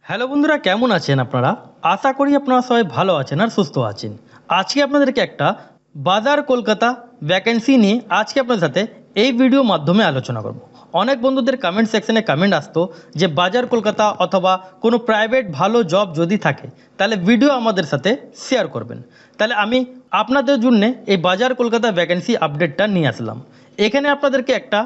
Hello বন্ধুরা, কেমন আছেন আপনারা? আশা করি আপনারা সবাই ভালো আছেন আর সুস্থ আছেন। আজকে আপনাদেরকে একটা বাজার কলকাতা ভ্যাকেন্সি নিয়ে আজকে আপনাদের সাথে এই ভিডিও মাধ্যমে আলোচনা করব। অনেক বন্ধুদের কমেন্ট সেকশনে কমেন্ট আসতো যে বাজার কলকাতা অথবা কোনো প্রাইভেট ভালো জব যদি থাকে তাহলে ভিডিও আমাদের সাথে শেয়ার করবেন। তাহলে আমি আপনাদের জন্য এই বাজার কলকাতা ভ্যাকেন্সি আপডেটটা নিয়ে আসলাম। এখানে আপনাদেরকে একটা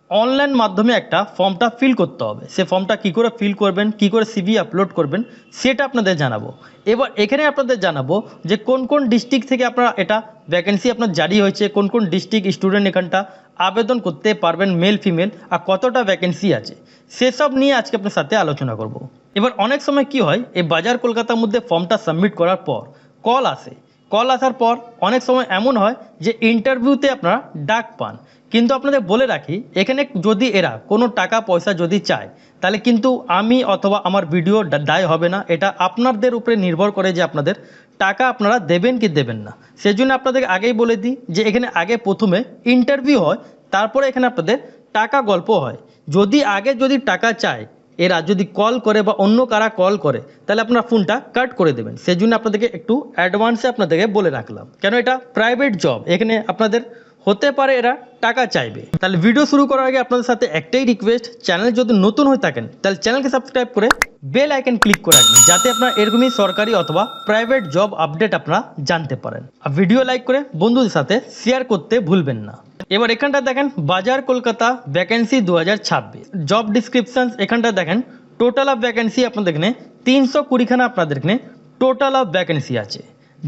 অনলাইন মাধ্যমে একটা ফর্মটা ফিল করতে হবে। সে ফর্মটা কী করে ফিল করবেন, কী করে সিভি আপলোড করবেন সেটা আপনাদের জানাবো। এবার এখানে আপনাদের জানাবো যে কোন কোন ডিস্ট্রিক্ট থেকে আপনারা এটা ভ্যাকেন্সি আপনার জারি হয়েছে, কোন কোন ডিস্ট্রিক্ট স্টুডেন্ট এখানটা আবেদন করতে পারবেন, মেল ফিমেল, আর কতটা ভ্যাকেন্সি আছে সেসব নিয়ে আজকে আপনার সাথে আলোচনা করব। এবার অনেক সময় কি হয়, এই বাজার কলকাতার মধ্যে ফর্মটা সাবমিট করার পর কল আসে। কল আসার পর অনেক সময় এমন হয় যে ইন্টারভিউতে আপনারা ডাক পান, কিন্তু আপনাদের বলে রাখি এখানে যদি এরা কোনো টাকা পয়সা যদি চায় তাহলে কিন্তু আমি অথবা আমার ভিডিও দায় হবে না। এটা আপনাদের উপরে নির্ভর করে যে আপনাদের টাকা আপনারা দেবেন কি দেবেন না। সেই জন্য আপনাদের আগেই বলে দিই যে এখানে আগে প্রথমে ইন্টারভিউ হয়, তারপরে এখানে আপনাদের টাকা গল্প হয়। যদি টাকা চায়, এরা যদি কল করে বা অন্য কারা কল করে তাহলে আপনার ফোনটা কাট করে দেবেন। সেই জন্য আপনাদেরকে একটু অ্যাডভান্সে আপনাদেরকে বলে রাখলাম, কেন এটা প্রাইভেট জব, এখানে আপনাদের হতে পারে এরা টাকা চাইবে। তাহলে ভিডিও শুরু করার আগে আপনাদের সাথে একটাই রিকোয়েস্ট, চ্যানেল যদি নতুন হয়ে থাকেন তাহলে চ্যানেলকে সাবস্ক্রাইব করে বেল আইকন ক্লিক করে রাখবেন, যাতে আপনারা এরকমই সরকারি অথবা প্রাইভেট জব আপডেট আপনারা জানতে পারেন। আর ভিডিও লাইক করে বন্ধুদের সাথে শেয়ার করতে ভুলবেন না। এবার এখানটা দেখেন বাজার কলকাতা ভ্যাকেন্সি 2026 জব ডিসক্রিপশন। এখানটা দেখেন টোটাল অফ ভ্যাকেন্সি আপনাদের এখানে 320খানা আপনাদের এখানে টোটাল অফ ভ্যাকেন্সি আছে।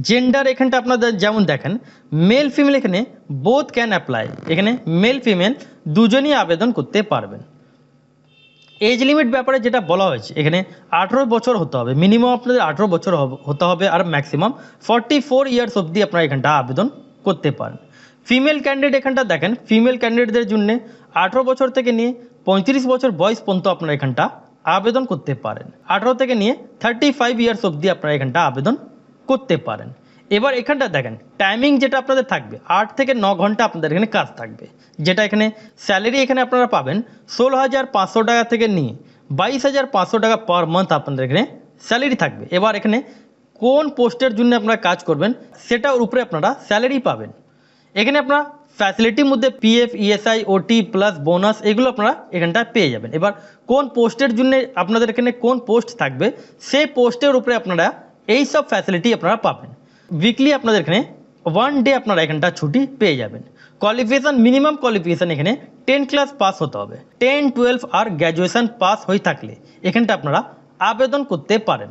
জেন্ডার এখানটা আপনাদের যেমন দেখেন মেল ফিমেল এখানে বোথ ক্যান অ্যাপ্লাই, এখানে মেল ফিমেল দুজনই আবেদন করতে পারবেন। এজ লিমিট ব্যাপারে যেটা বলা হয়েছে এখানে 18 বছর হতে হবে, মিনিমাম আপনাদের 18 বছর হতে হবে, আর ম্যাক্সিমাম 44 ইয়ার্স অবধি আপনারা এখানটা আবেদন করতে পারেন। ফিমেল ক্যান্ডিডেট এখানটা দেখেন ফিমেল ক্যান্ডিডেটদের জন্য 18 বছর থেকে নিয়ে 35 বছর বয়স পর্যন্ত আপনারা এখানটা আবেদন করতে পারেন। 18 থেকে নিয়ে 35 ইয়ার্স অবধি আপনারা এখানটা আবেদন করতে পারেন। এবার এখানটা দেখেন টাইমিং যেটা আপনাদের থাকবে 8 থেকে 9 ঘন্টা আপনাদের এখানে কাজ থাকবে, যেটা এখানে স্যালারি এখানে আপনারা পাবেন 16,500 টাকা থেকে নিয়ে 22,500 টাকা পার মান্থ আপনাদের এখানে স্যালারি থাকবে। এবার এখানে কোন পোস্টের জন্য আপনারা কাজ করবেন সেটার উপরে আপনারা স্যালারি পাবেন। এখানে আপনারা ফ্যাসিলিটির মধ্যে পিএফ, ইএসআই, ওটি প্লাস বোনাস এগুলো আপনারা এখানটা পেয়ে যাবেন। এবার কোন পোস্টের জন্য আপনাদের এখানে কোন পোস্ট থাকবে সেই পোস্টের উপরে আপনারা এই সব ফ্যাসিলিটি আপনারা পাবেন। উইকলি আপনাদের এখানে 1 ডে আপনারা এখানটা ছুটি পেয়ে যাবেন। কোয়ালিফিকেশান, মিনিমাম কোয়ালিফিকেশান এখানে 10 ক্লাস পাস হতে হবে, 10, 12 আর গ্র্যাজুয়েশন পাস হয়ে থাকলে এখানটা আপনারা আবেদন করতে পারেন।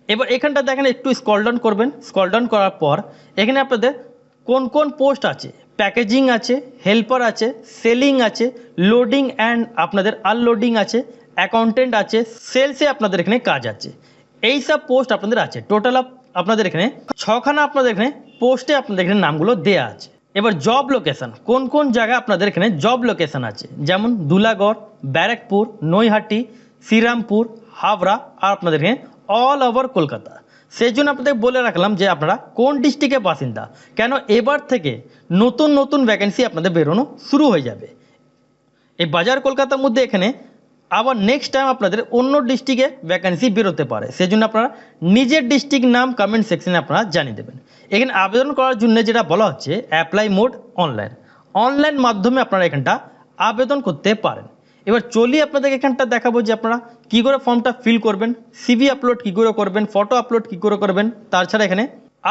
এবার এখানটা দেখেন একটু স্ক্রল ডাউন করবেন, স্ক্রল ডাউন করার পর এখানে আপনাদের কোন কোন পোস্ট আছে, প্যাকেজিং আছে, হেল্পার আছে, সেলিং আছে, লোডিং অ্যান্ড আপনাদের আনলোডিং আছে, অ্যাকাউন্টেন্ট আছে, সেলসে আপনাদের এখানে কাজ আছে, এই সব পোস্ট আপনাদের আছে। টোটাল আপনাদের এখানে 6খানা আপনাদের এখানে পোস্টে আপনাদের এখানে নামগুলো দেয়া আছে। এবার জব লোকেশন, কোন কোন জায়গায় আপনাদের এখানে জব লোকেশন আছে, যেমন দুলাগড়, ব্যারাকপুর, নৈহাটি, শ্রীরামপুর, হাবড়া আর আপনাদের এখানে অল ওভার কলকাতা। সেই জন্য আপনাদের বলে রাখলাম যে আপনারা কোন ডিস্ট্রিক্টের বাসিন্দা, কেন এবার থেকে নতুন নতুন ভ্যাকেন্সি আপনাদের বেরোনো শুরু হয়ে যাবে। এই বাজার কলকাতার মধ্যে এখানে আবার নেক্সট টাইম আপনাদের অন্য ডিস্ট্রিক্টে ভ্যাকেন্সি বেরোতে পারে, সেই জন্য আপনারা নিজের ডিস্ট্রিক্ট নাম কমেন্ট সেকশনে আপনারা জানিয়ে দেবেন। এখানে আবেদন করার জন্য যেটা বলা হচ্ছে অ্যাপ্লাই মোড অনলাইন, অনলাইন মাধ্যমে আপনারা এখানটা আবেদন করতে পারেন। এবার চলি আপনাদের এখানটা দেখাবো যে আপনারা কী করে ফর্মটা ফিল করবেন, সিভি আপলোড কী করে করবেন, ফটো আপলোড কী করে করবেন, তাছাড়া এখানে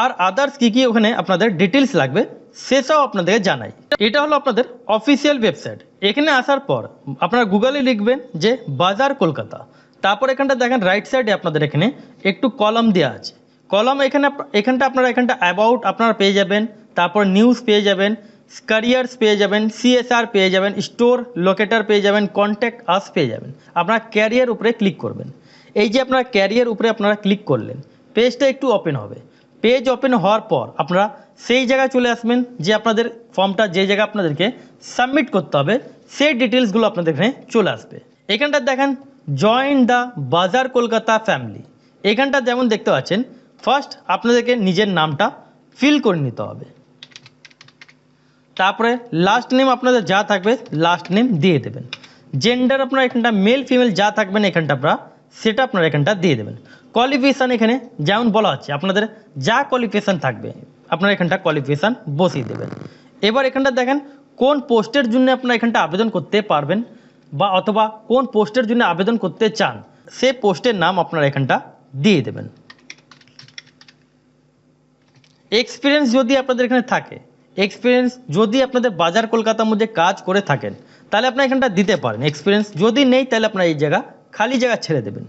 আর আদার্স কী কী ওখানে আপনাদের ডিটেলস লাগবে সেসব আপনাদেরকে জানাই। এটা হলো আপনাদের অফিসিয়াল ওয়েবসাইট। এখানে আসার পর আপনারা গুগলে লিখবেন যে বাজার কলকাতা, তারপর এখানটা দেখেন রাইট সাইডে আপনাদের এখানে একটু কলাম দেওয়া আছে। কলাম এখানটা আপনারা এখানটা অ্যাবাউট আপনারা পেয়ে যাবেন, তারপর নিউজ পেয়ে যাবেন, ক্যারিয়ার্স পেয়ে যাবেন, সিএসআর পেয়ে যাবেন, স্টোর লোকেটার পেয়ে যাবেন, কন্ট্যাক্ট আস পেয়ে যাবেন। আপনারা ক্যারিয়ার উপরে ক্লিক করবেন। এই যে আপনারা ক্যারিয়ার উপরে আপনারা ক্লিক করলেন, পেজটা একটু ওপেন হবে। পেজ ওপেন হওয়ার পর আপনারা সেই জায়গায় চলে আসবেন যে আপনাদের ফর্মটা যে জায়গায় আপনাদেরকে সাবমিট করতে হবে সেই ডিটেলসগুলো আপনাদের এখানে চলে আসবে। এখানটা দেখেন জয়েন দ্য বাজার কলকাতা ফ্যামিলি। এখানটা যেমন দেখতে পাচ্ছেন ফার্স্ট আপনাদেরকে নিজের নামটা ফিল করে নিতে হবে, তারপরে লাস্ট নেম আপনাদের যা থাকবে লাস্ট নেম দিয়ে দেবেন। জেন্ডার আপনারা এখানটা মেল ফিমেল যা থাকবেন এখানটা আপনারা সেটা আপনারা এখানটা দিয়ে দেবেন। কোয়ালিফিকেশান এখানে যেমন বলা আছে আপনাদের যা কোয়ালিফিকেশান থাকবে আপনারা এখানটা কোয়ালিফিকেশান বসিয়ে দেবেন। এবার এখানটা দেখেন কোন পোস্টের জন্য আপনারা এখানটা আবেদন করতে পারবেন বা অথবা কোন পোস্টের জন্য আবেদন করতে চান সে পোস্টের নাম আপনারা এখানটা দিয়ে দেবেন। এক্সপিরিয়েন্স যদি আপনাদের এখানে থাকে, এক্সপিরিয়েন্স যদি আপনাদের বাজার কলকাতার মধ্যে কাজ করে থাকেন তাহলে আপনারা এখানটা দিতে পারেন এক্সপিরিয়েন্স, যদি নেই তাহলে আপনারা এই জায়গা খালি জায়গা ছেড়ে দেবেন।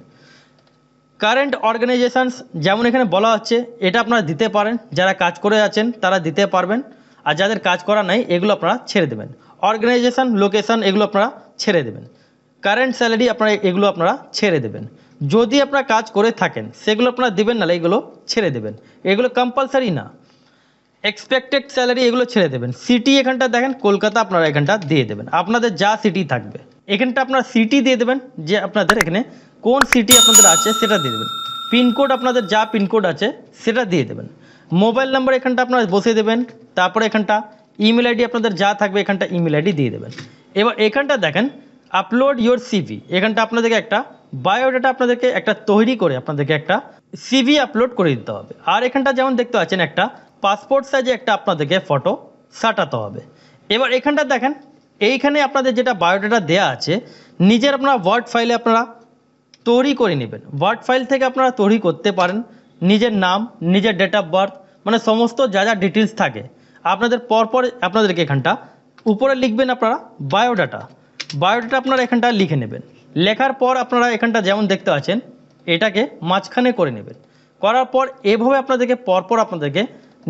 কারেন্ট অর্গানাইজেশনস যেমন এখানে বলা হচ্ছে এটা আপনারা দিতে পারেন, যারা কাজ করে আছেন তারা দিতে পারবেন, আর যাদের কাজ করা নাই এগুলো আপনারা ছেড়ে দেবেন। অর্গানাইজেশন লোকেশন এগুলো আপনারা ছেড়ে দেবেন। কারেন্ট স্যালারি আপনারা এগুলো আপনারা ছেড়ে দেবেন। যদি আপনারা কাজ করে থাকেন সেগুলো আপনারা দেবেন, না এগুলো ছেড়ে দেবেন, এগুলো কম্পালসারি না। এক্সপেক্টেড স্যালারি এগুলো ছেড়ে দেবেন। সিটি এখানটা দেখেন কলকাতা আপনারা এখানটা দিয়ে দেবেন, আপনাদের যা সিটি থাকবে এখানটা আপনারা সিটি দিয়ে দেবেন, যে আপনাদের এখানে কোন সিটি আপনাদের আছে সেটা দিয়ে দেবেন। পিনকোড আপনাদের যা পিনকোড আছে সেটা দিয়ে দেবেন। মোবাইল নাম্বার এখানটা আপনারা বসিয়ে দেবেন। তারপরে এখানটা ইমেল আইডি আপনাদের যা থাকবে এখানটা ইমেল আইডি দিয়ে দেবেন। এবার এখানটা দেখেন আপলোড ইয়োর সিভি, এখানটা আপনাদেরকে একটা বায়োডাটা আপনাদেরকে একটা তৈরি করে আপনাদেরকে একটা সিভি আপলোড করে দিতে হবে। আর এখানটা যেমন দেখতে পাচ্ছেন একটা পাসপোর্ট সাইজে একটা আপনাদেরকে ফটো সাটাতে হবে। এবার এখানটা দেখেন এইখানে আপনাদের যেটা বায়োডাটা দেয়া আছে নিজের আপনারা ওয়ার্ড ফাইলে আপনারা তৈরি করে নেবেন। ওয়ার্ড ফাইল থেকে আপনারা তৈরি করতে পারেন নিজের নাম, নিজের ডেট অফ বার্থ, মানে সমস্ত যা যা ডিটেলস থাকে আপনাদের পরপর আপনাদেরকে এখানটা উপরে লিখবেন আপনারা বায়োডাটা। বায়োডাটা আপনারা এখানটা লিখে নেবেন। লেখার পর আপনারা এখানটা যেমন দেখতে পাচ্ছেন এটাকে মাঝখানে করে নেবেন। করার পর এভাবে আপনাদেরকে পরপর আপনাদেরকে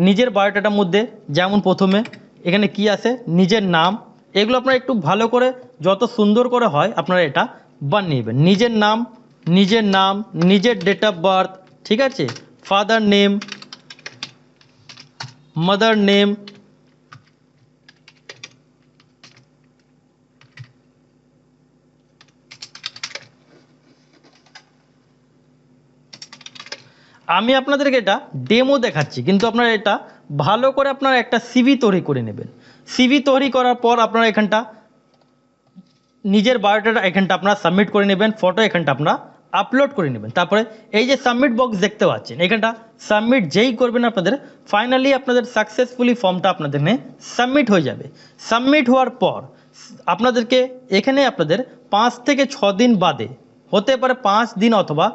নিজের বায়োডাটার মধ্যে যেমন প্রথমে এখানে কি আছে নিজের নাম, এগুলো আপনারা একটু ভালো করে যত সুন্দর করে হয় আপনারা এটা বানিয়ে নেবেন। নিজের নাম, নিজের ডেট অফ বার্থ, ঠিক আছে, ফাদার নেম, মাদার নেম, আমি আপনাদেরকে এটা ডেমো দেখাচ্ছি, কিন্তু আপনারা এটা ভালো করে আপনারা একটা সিভি তৈরি করে নেবেন। সিভি তৈরি করার পর আপনারা এখানটা নিজের বায়োডাটা এখানটা আপনারা সাবমিট করে নেবেন, ফটো এখানটা আপনারা আপলোড করে নেবেন। তারপরে এই যে সাবমিট বক্স দেখতে পাচ্ছেন এখানটা সাবমিট যেই করবেন আপনাদের ফাইনালি আপনাদের সাকসেসফুলি ফর্মটা আপনাদের সাবমিট হয়ে যাবে। সাবমিট হওয়ার পর আপনাদেরকে এখানে আপনাদের 5 থেকে 6 দিন বাদে, হতে পারে 5 দিন অথবা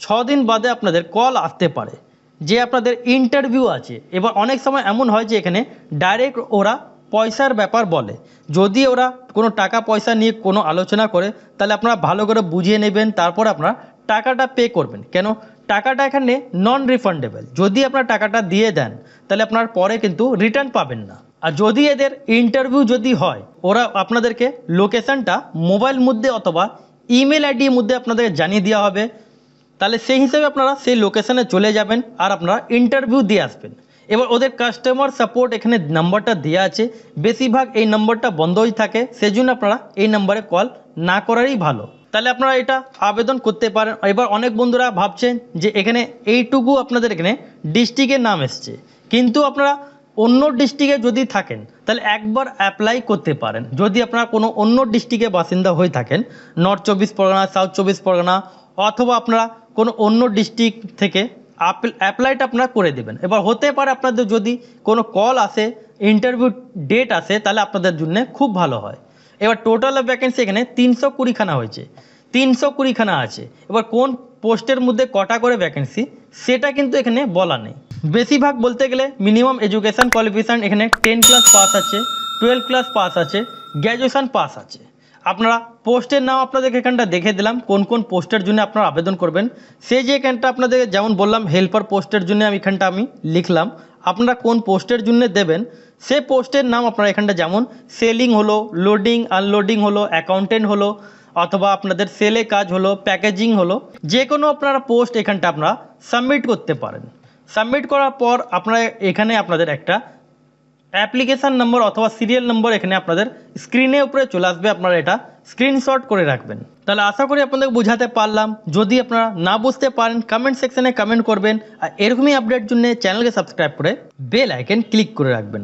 6 দিন বাদে আপনাদের কল আসতে পারে যে আপনাদের ইন্টারভিউ আছে। এবার অনেক সময় এমন হয় যে এখানে ডাইরেক্ট ওরা পয়সার ব্যাপার বলে, যদি ওরা কোনো টাকা পয়সা নিয়ে কোনো আলোচনা করে তাহলে আপনারা ভালো করে বুঝিয়ে নেবেন, তারপর আপনারা টাকাটা পে করবেন। কেন টাকাটা এখানে নন রিফান্ডেবল, যদি আপনারা টাকাটা দিয়ে দেন তাহলে আপনার পরে কিন্তু রিটার্ন পাবেন না। আর যদি এদের ইন্টারভিউ যদি হয় ওরা আপনাদেরকে লোকেশানটা মোবাইল মধ্যে অথবা ইমেল আইডির মধ্যে আপনাদেরকে জানিয়ে দেওয়া হবে, তাহলে সেই হিসেবে আপনারা সেই লোকেশানে চলে যাবেন আর আপনারা ইন্টারভিউ দিয়ে আসবেন। এবার ওদের কাস্টমার সাপোর্ট এখানে নাম্বারটা দেওয়া আছে, বেশিরভাগ এই নাম্বারটা বন্ধই থাকে, সেই জন্য আপনারা এই নাম্বারে কল না করারই ভালো। তাহলে আপনারা এটা আবেদন করতে পারেন। এবার অনেক বন্ধুরা ভাবছেন যে এখানে এইটুকু আপনাদের এখানে ডিস্ট্রিক্টের নাম এসছে, কিন্তু আপনারা অন্য ডিস্ট্রিক্টে যদি থাকেন তাহলে একবার অ্যাপ্লাই করতে পারেন। যদি আপনারা কোনো অন্য ডিস্ট্রিক্টের বাসিন্দা হয়ে থাকেন, নর্থ 24 পরগনা, সাউথ 24 পরগনা, অথবা আপনারা কোনো অন্য ডিস্ট্রিক্ট থেকে অ্যাপ্লাইটা আপনারা করে দেবেন। এবার হতে পারে আপনাদের যদি কোনো কল আসে, ইন্টারভিউ ডেট আসে, তাহলে আপনাদের জন্য খুব ভালো হয়। এবার টোটাল ভ্যাকেন্সি এখানে 320খানা হয়েছে, 320খানা আছে। এবার কোন পোস্টের মধ্যে কটা করে ভ্যাকেন্সি সেটা কিন্তু এখানে বলা নেই। বেশিরভাগ বলতে গেলে মিনিমাম এডুকেশান কোয়ালিফিকেশান এখানে 10 ক্লাস পাস আছে, 12 ক্লাস পাস আছে, গ্র্যাজুয়েশান পাস আছে। আপনারা পোস্টের নাম আপনাদেরকে এখানটা দেখে দিলাম কোন কোন পোস্টের জন্য আপনারা আবেদন করবেন। সেই যে এখানটা আপনাদের যেমন বললাম হেল্পার পোস্টের জন্য আমি এখানটা আমি লিখলাম, আপনারা কোন পোস্টের জন্য দেবেন সেই পোস্টের নাম আপনারা এখানটা যেমন সেলিং হলো, লোডিং আনলোডিং হলো, অ্যাকাউন্টেন্ট হলো, অথবা আপনাদের সেলে কাজ হলো, প্যাকেজিং হলো, যে কোনো আপনারা পোস্ট এখানটা আপনারা সাবমিট করতে পারেন। সাবমিট করার পর আপনারা এখানে আপনাদের একটা অ্যাপ্লিকেশান নম্বর অথবা সিরিয়াল নম্বর এখানে আপনাদের স্ক্রিনের উপরে চলে আসবে, আপনারা এটা স্ক্রিনশট করে রাখবেন। তাহলে আশা করি আপনাদের বোঝাতে পারলাম। যদি আপনারা না বুঝতে পারেন কমেন্ট সেকশনে কমেন্ট করবেন, আর এরকমই আপডেট জন্য চ্যানেলকে সাবস্ক্রাইব করে বেল আইকন ক্লিক করে রাখবেন।